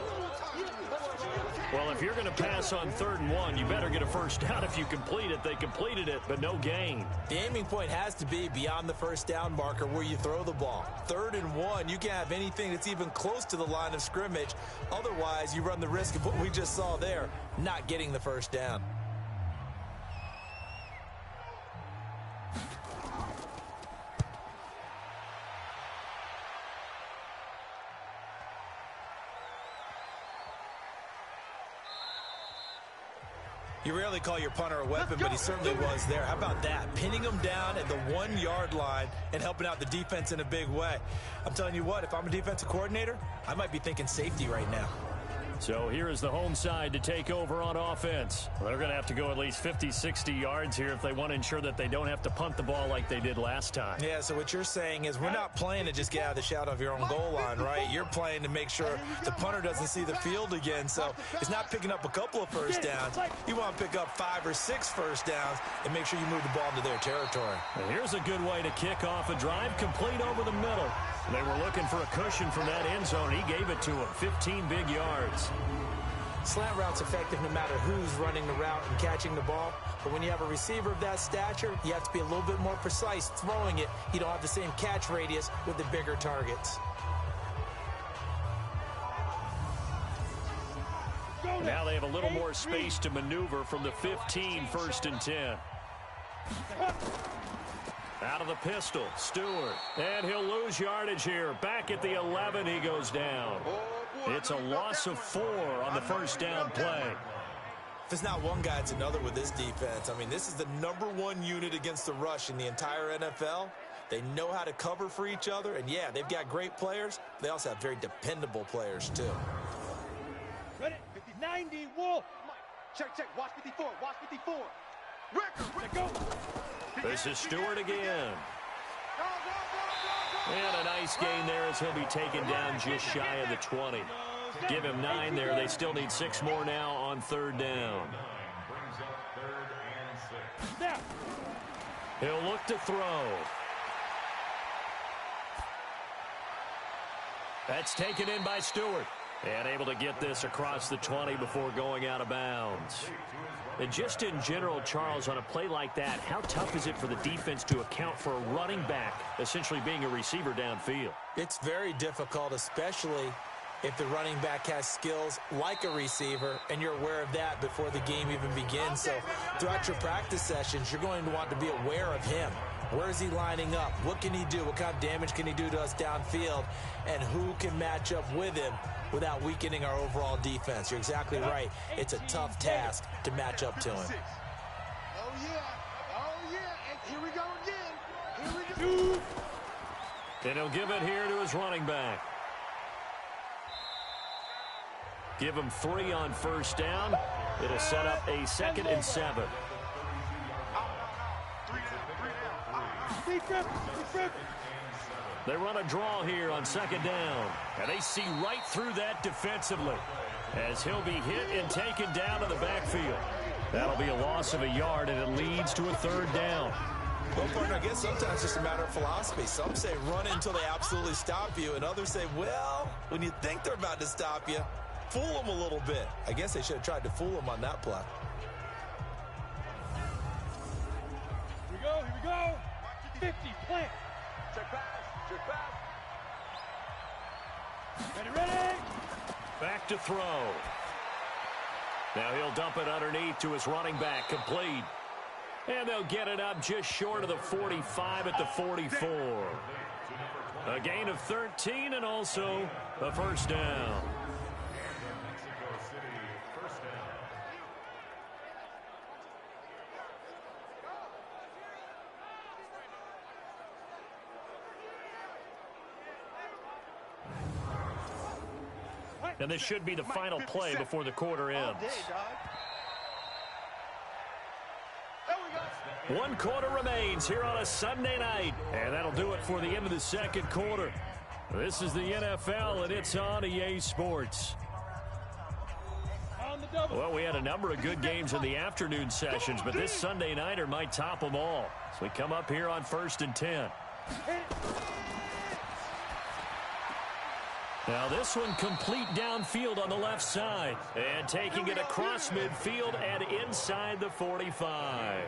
Well, if you're going to pass on 3rd and 1, you better get a first down. If you complete it, they completed it, but no gain. The aiming point has to be beyond the first down marker where you throw the ball. 3rd and 1, you can't have anything that's even close to the line of scrimmage. Otherwise, you run the risk of what we just saw there, not getting the first down. You rarely call your punter a weapon, but he certainly was there. How about that? Pinning him down at the 1-yard line and helping out the defense in a big way. I'm telling you what, if I'm a defensive coordinator, I might be thinking safety right now. So here is the home side to take over on offense. Well, they're going to have to go at least 50, 60 yards here if they want to ensure that they don't have to punt the ball like they did last time. Yeah, so what you're saying is we're not playing to just get out of the shadow of your own goal line, right? You're playing to make sure the punter doesn't see the field again. So it's not picking up a couple of first downs. You want to pick up 5 or 6 first downs and make sure you move the ball into their territory. And here's a good way to kick off a drive complete over the middle. They were looking for a cushion from that end zone. He gave it to him, 15 big yards. Slant route's effective no matter who's running the route and catching the ball. But when you have a receiver of that stature, you have to be a little bit more precise throwing it. You don't have the same catch radius with the bigger targets. Now they have a little more space to maneuver from the 15, 1st and 10. Out of the pistol, Stewart. And he'll lose yardage here. Back at the 11, he goes down. It's a loss of 4 on the first down play. If it's not one guy, it's another with this defense. I mean, this is the #1 unit against the rush in the entire NFL. They know how to cover for each other. And, yeah, they've got great players. They also have very dependable players, too. Ready? 90, Wolf. Check, check. Watch 54. Watch 54. Record. Go. This is Stewart again. And a nice gain there as he'll be taken down just shy of the 20. Give him 9 there. They still need 6 more now on 3rd down. He'll look to throw. That's taken in by Stewart. And able to get this across the 20 before going out of bounds. And just in general, Charles, on a play like that, how tough is it for the defense to account for a running back essentially being a receiver downfield? It's very difficult, especially if the running back has skills like a receiver, and you're aware of that before the game even begins. So throughout your practice sessions, you're going to want to be aware of him. Where is he lining up? What can he do? What kind of damage can he do to us downfield? And who can match up with him without weakening our overall defense? You're exactly right. It's a tough task to match up to him. Oh, yeah. Oh, yeah. And here we go again. Here we go. And he'll give it here to his running back. Give him 3 on first down. It'll set up a 2nd and 7. They run a draw here on 2nd down. And they see right through that defensively as he'll be hit and taken down to the backfield. That'll be a loss of a yard, and it leads to a 3rd down. Well, partner, I guess sometimes it's just a matter of philosophy. Some say run until they absolutely stop you, and others say, well, when you think they're about to stop you, fool them a little bit. I guess they should have tried to fool them on that play. Here we go. 50, plant. Check pass. Ready. Back to throw. Now he'll dump it underneath to his running back, complete. And they'll get it up just short of the 45 at the 44. A gain of 13 and also a first down. And this should be the final play before the quarter ends. One quarter remains here on a Sunday night. And that'll do it for the end of the second quarter. This is the NFL, and it's on EA Sports. Well, we had a number of good games in the afternoon sessions, but this Sunday nighter might top them all. So we come up here on 1st and 10. Now this one complete downfield on the left side. And taking it across midfield and inside the 45.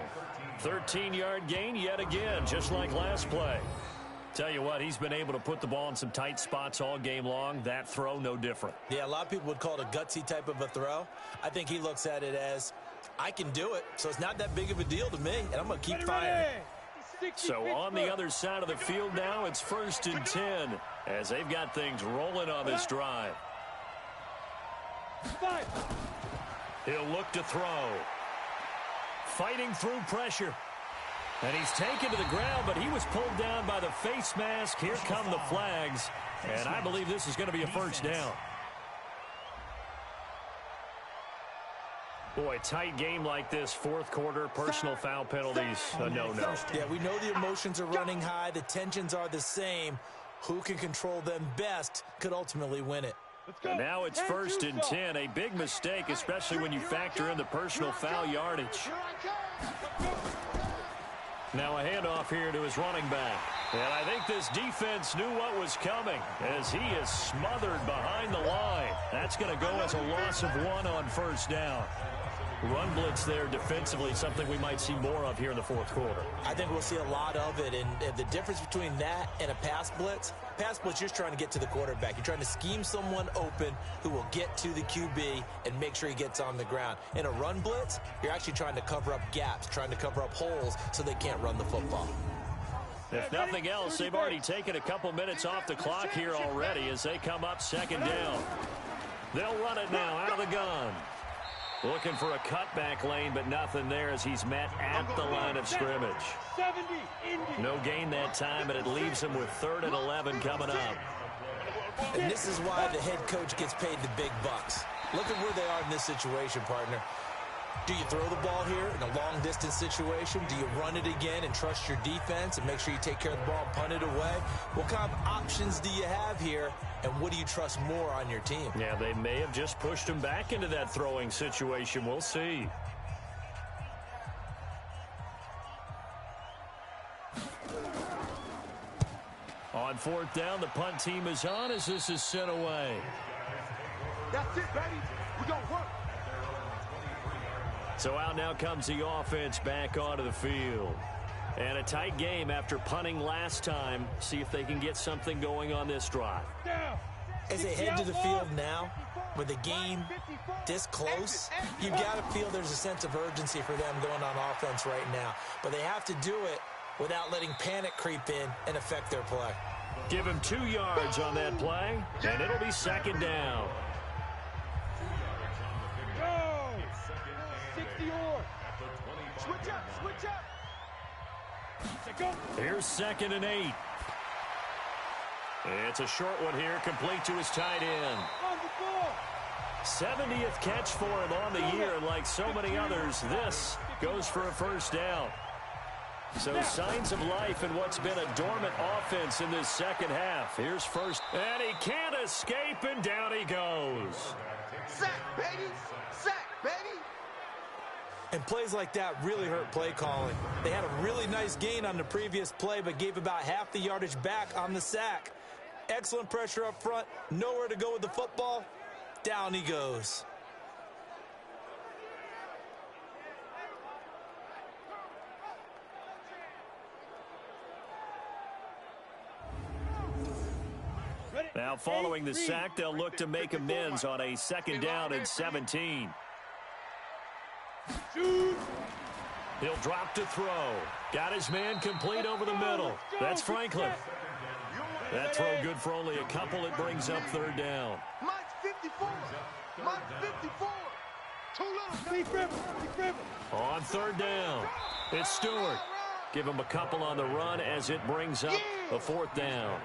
13-yard gain yet again, just like last play. Tell you what, he's been able to put the ball in some tight spots all game long. That throw, no different. Yeah, a lot of people would call it a gutsy type of a throw. I think he looks at it as, I can do it, so it's not that big of a deal to me, and I'm going to keep firing. So on the other side of the field now, it's 1st and 10 as they've got things rolling on this drive. He'll look to throw. Fighting through pressure. And he's taken to the ground, but he was pulled down by the face mask. Here come the flags. And I believe this is going to be a first down. Boy, tight game like this, fourth quarter, personal foul penalties, a no-no. Yeah, we know the emotions are running high. The tensions are the same. Who can control them best could ultimately win it. And now it's 1st and 10. A big mistake, especially when you factor in the personal foul yardage. Now a handoff here to his running back. And I think this defense knew what was coming as he is smothered behind the line. That's going to go as a loss of 1 on 1st down. Run blitz there defensively, something we might see more of here in the fourth quarter. I think we'll see a lot of it, and the difference between that and a pass blitz, you're just trying to get to the quarterback. You're trying to scheme someone open who will get to the QB and make sure he gets on the ground. In a run blitz, you're actually trying to cover up gaps, trying to cover up holes so they can't run the football. If nothing else, they've already taken a couple minutes off the clock here already as they come up 2nd down. They'll run it now out of the gun. Looking for a cutback lane, but nothing there as he's met at the line of scrimmage. No gain that time, but it leaves him with 3rd and 11 coming up. And this is why the head coach gets paid the big bucks. Look at where they are in this situation, partner. Do you throw the ball here in a long-distance situation? Do you run it again and trust your defense and make sure you take care of the ball and punt it away? What kind of options do you have here, and what do you trust more on your team? Yeah, they may have just pushed him back into that throwing situation. We'll see. On 4th down, the punt team is on as this is sent away. That's it, baby. We're going to work. So out now comes the offense back onto the field. And a tight game after punting last time. See if they can get something going on this drive. As they head to the field now, with the game this close, you've got to feel there's a sense of urgency for them going on offense right now. But they have to do it without letting panic creep in and affect their play. Give him 2 yards on that play, and it'll be 2nd down. Switch up, switch up. Here's 2nd and 8. It's a short one here, complete to his tight end. 70th catch for him on the year, and like so many others, this goes for a first down. So signs of life in what's been a dormant offense in this second half. Here's first, and he can't escape, and down he goes. Sack, baby! Sack, baby! And plays like that really hurt play calling. They had a really nice gain on the previous play, but gave about half the yardage back on the sack. Excellent pressure up front. Nowhere to go with the football. Down he goes. Now following the sack, they'll look to make amends on a 2nd down and 17. He'll drop to throw. Got his man complete over the middle. That's Franklin. That throw good for only a couple. It brings up third down. Mike's 54. Mike's 54. Too little. On third down, it's Stewart. Give him a couple on the run as it brings up a fourth down.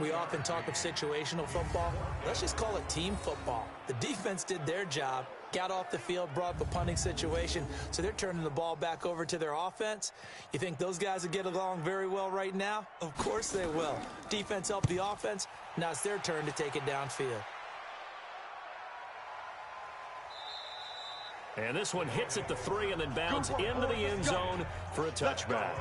We often talk of situational football. Let's just call it team football. The defense did their job, got off the field, brought up a punting situation, so they're turning the ball back over to their offense. You think those guys will get along very well right now? Of course they will. Defense helped the offense. Now it's their turn to take it downfield. And this one hits at the 3 and then bounds into the end zone for a touchback.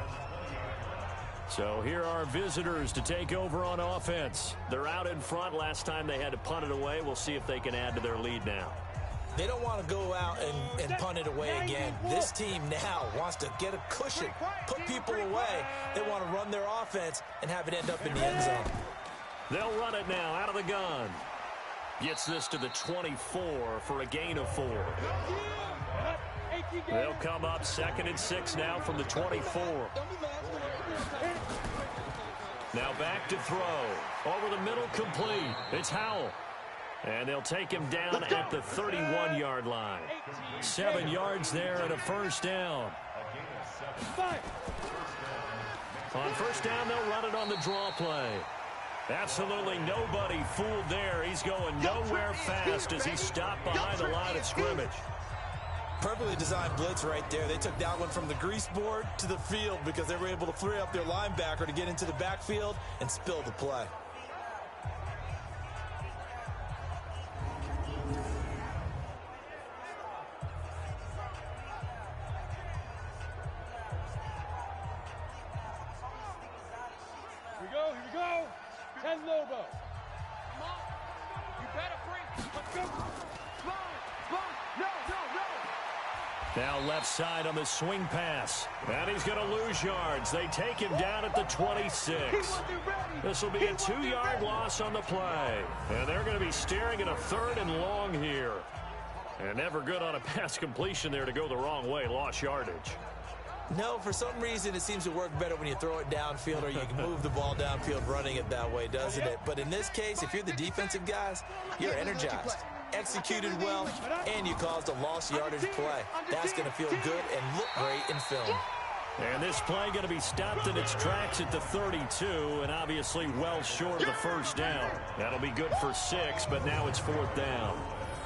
So here are visitors to take over on offense. They're out in front. Last time they had to punt it away. We'll see if they can add to their lead now. They don't want to go out and punt it away again. This team now wants to get a cushion, put people away. They want to run their offense and have it end up in the end zone. They'll run it now out of the gun. Gets this to the 24 for a gain of 4. They'll come up 2nd and 6 now from the 24. Now back to throw. Over the middle, complete. It's Howell. And they'll take him down at the 31-yard line. 7 yards there and a first down. On first down, they'll run it on the draw play. Absolutely nobody fooled there. He's going nowhere fast as he's stopped behind the line of scrimmage. Perfectly designed blitz right there. They took that one from the grease board to the field because they were able to free up their linebacker to get into the backfield and spill the play. Here we go. 10 logo. Come on. You better bring. Let's go. Slow. No. Now left side on the swing pass. And he's going to lose yards. They take him down at the 26. This will be a 2-yard loss on the play. And they're going to be staring at a 3rd and long here. And never good on a pass completion there to go the wrong way. Lost yardage. No, for some reason it seems to work better when you throw it downfield or you can move the ball downfield running it that way, doesn't it? But in this case, if you're the defensive guys, you're energized, executed well, and you caused a lost yardage play. That's going to feel good and look great in film. And this play going to be stopped in its tracks at the 32, and obviously well short of the first down. That'll be good for 6, but now it's 4th down.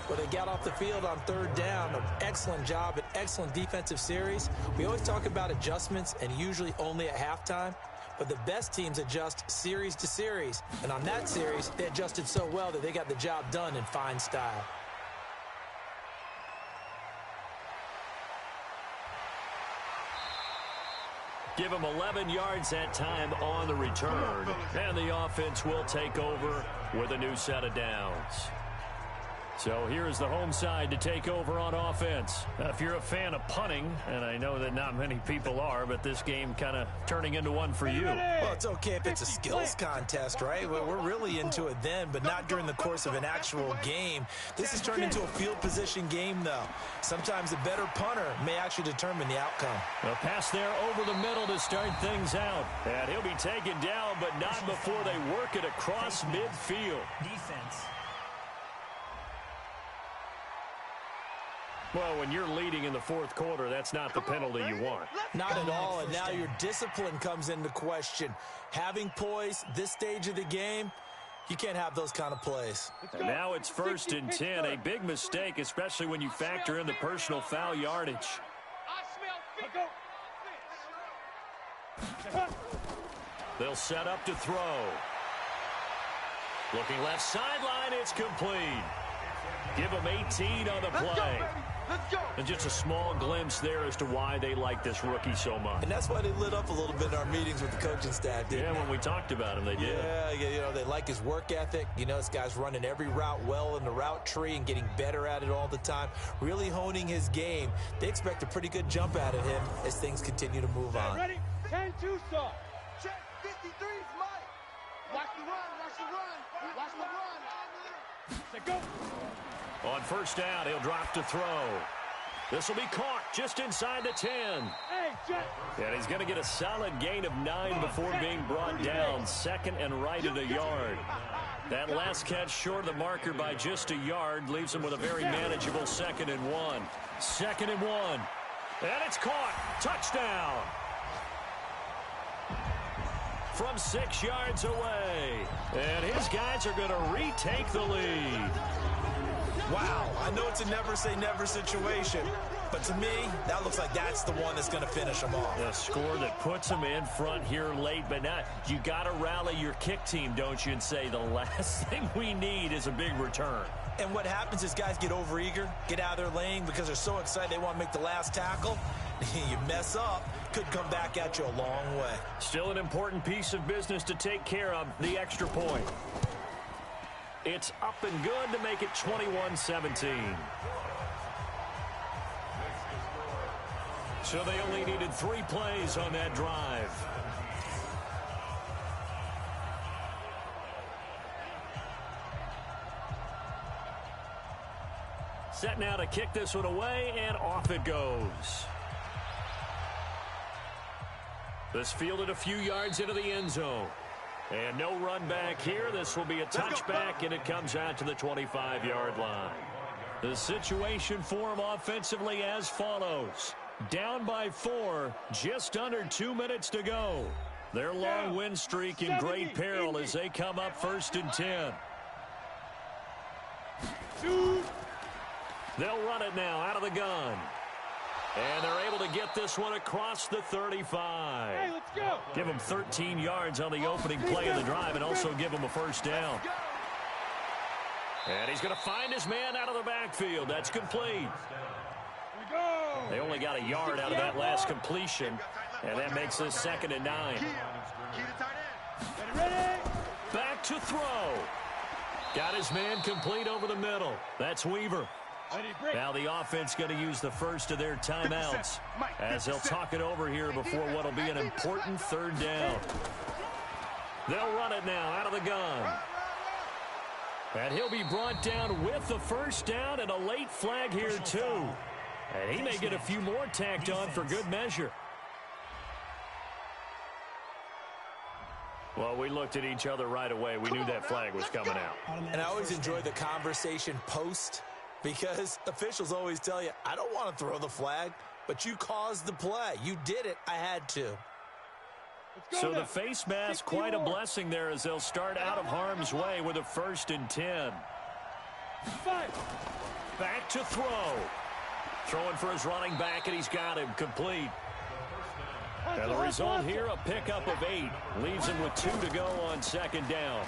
Well, they got off the field on 3rd down. An excellent job, an excellent defensive series. We always talk about adjustments, and usually only at halftime. But the best teams adjust series to series. And on that series, they adjusted so well that they got the job done in fine style. Give him 11 yards that time on the return. And the offense will take over with a new set of downs. So here's the home side to take over on offense. If you're a fan of punting, and I know that not many people are, but this game kind of turning into one for you. Well, it's okay if it's a skills contest, right? We're really into it then, but not during the course of an actual game. This has turned into a field position game, though. Sometimes a better punter may actually determine the outcome. A pass there over the middle to start things out. And he'll be taken down, but not before they work it across midfield. Defense. Well, when you're leading in the 4th quarter, that's not the penalty you want. Not at all, and now your discipline comes into question. Having poise this stage of the game, you can't have those kind of plays. And now it's 1st and 10, a big mistake, especially when you factor in the personal foul yardage. They'll set up to throw. Looking left sideline, it's complete. Give them 18 on the play. And just a small glimpse there as to why they like this rookie so much. And that's why they lit up a little bit in our meetings with the coaching staff, didn't they? When we talked about him, they did. Yeah, they like his work ethic. You know, this guy's running every route well in the route tree and getting better at it all the time, really honing his game. They expect a pretty good jump out of him as things continue to move on. Ready? 10-2 start. Check 53's Mike. Watch the run. Say go. On first down, he'll drop to throw. This will be caught just inside the 10. And he's going to get a solid gain of 9 before being brought down. Second and right at a yard. That last catch short of the marker by just a yard leaves him with a very manageable 2nd and 1. 2nd and 1. And it's caught. Touchdown. From 6 yards away. And his guys are going to retake the lead. Wow, I know it's a never-say-never situation, but to me, that looks like that's the one that's going to finish them off. A score that puts them in front here late, but not. You got to rally your kick team, don't you, and say the last thing we need is a big return. And what happens is guys get overeager, get out of their lane because they're so excited they want to make the last tackle. You mess up, could come back at you a long way. Still an important piece of business to take care of, the extra point. It's up and good to make it 21-17. So they only needed 3 plays on that drive. Set now to kick this one away, and off it goes. This fielded a few yards into the end zone. And no run back here. This will be a touchback, and it comes out to the 25-yard line. The situation for them offensively as follows. Down by 4, just under 2 minutes to go. Their long win streak in great peril as they come up 1st and 10. They'll run it now out of the gun. And they're able to get this one across the 35. Hey, let's go. Give them 13 yards on the opening play of the drive and also give them a first down. And he's going to find his man out of the backfield. That's complete. They only got a yard out of that last completion, and that makes this 2nd and 9. Back to throw. Got his man complete over the middle. That's Weaver. Now the offense going to use the first of their timeouts as they'll talk it over here before what will be an important 3rd down. They'll run it now out of the gun. And he'll be brought down with the first down and a late flag here too. And he may get a few more tacked on for good measure. Well, we looked at each other right away. We knew that flag was coming out. And I always enjoy the conversation post, because officials always tell you, I don't want to throw the flag, but you caused the play. You did it. I had to. So the face mask, quite a blessing there as they'll start out of harm's way with a 1st and 10. Back to throw. Throwing for his running back, and he's got him complete. And the result here, a pickup of 8. Leaves him with 2 to go on 2nd down.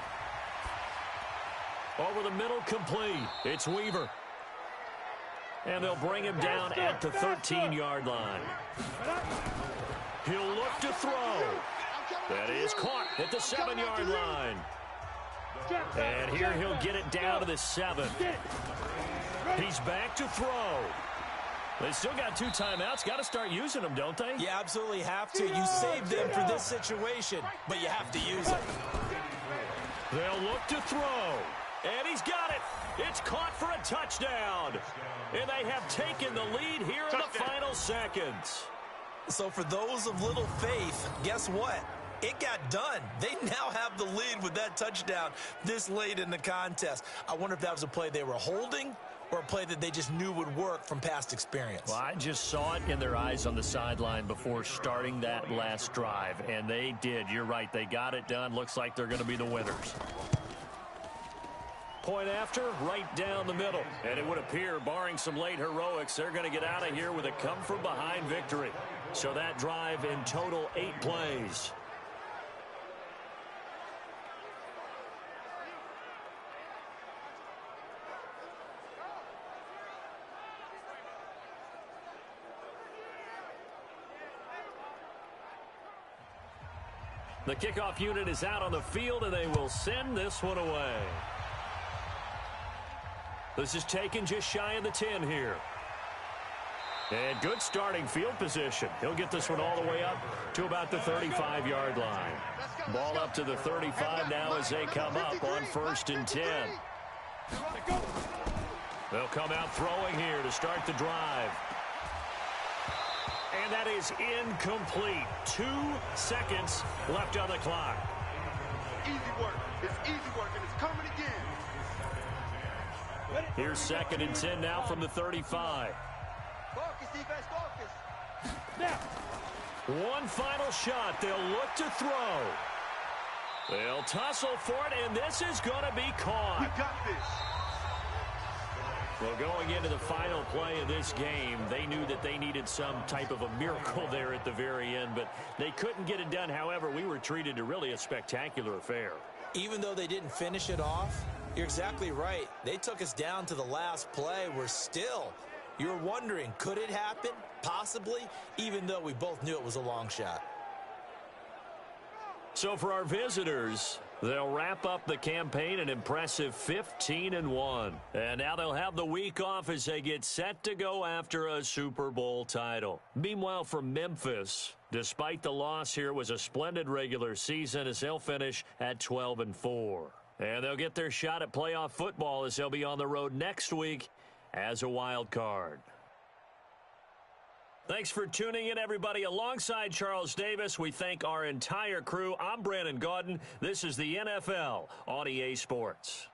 Over the middle, complete. It's Weaver. And they'll bring him down at the 13-yard line. He'll look to throw. That is caught at the 7-yard line. And here he'll get it down to the 7. He's back to throw. They still got 2 timeouts. Got to start using them, don't they? You absolutely have to. You save them for this situation, but you have to use it. They'll look to throw. And he's got it. It's caught for a touchdown. And they have taken the lead here in the final seconds. So for those of little faith, guess what? It got done. They now have the lead with that touchdown this late in the contest. I wonder if that was a play they were holding or a play that they just knew would work from past experience. Well, I just saw it in their eyes on the sideline before starting that last drive, and they did. You're right. They got it done. Looks like they're going to be the winners. Point after, right down the middle. And it would appear, barring some late heroics, they're going to get out of here with a come-from-behind victory. So that drive in total 8 plays. The kickoff unit is out on the field, and they will send this one away. This is taken just shy of the 10 here. And good starting field position. He'll get this one all the way up to about the 35-yard line. Ball up to the 35 now as they come up on 1st and 10. They'll come out throwing here to start the drive. And that is incomplete. 2 seconds left on the clock. Easy work. It's easy work, and it's coming again. Here's 2nd and 10 now from the 35. Focus, defense, focus. Now. One final shot. They'll look to throw. They'll tussle for it, and this is going to be caught. We got this. Well, going into the final play of this game, they knew that they needed some type of a miracle there at the very end, but they couldn't get it done. However, we were treated to really a spectacular affair. Even though they didn't finish it off, you're exactly right. They took us down to the last play. You're wondering, could it happen? Possibly, even though we both knew it was a long shot. So for our visitors, they'll wrap up the campaign an impressive 15-1. And now they'll have the week off as they get set to go after a Super Bowl title. Meanwhile, for Memphis, despite the loss here, it was a splendid regular season as they'll finish at 12-4. And they'll get their shot at playoff football as they'll be on the road next week as a wild card. Thanks for tuning in, everybody. Alongside Charles Davis, we thank our entire crew. I'm Brandon Gaudin. This is the NFL on EA Sports.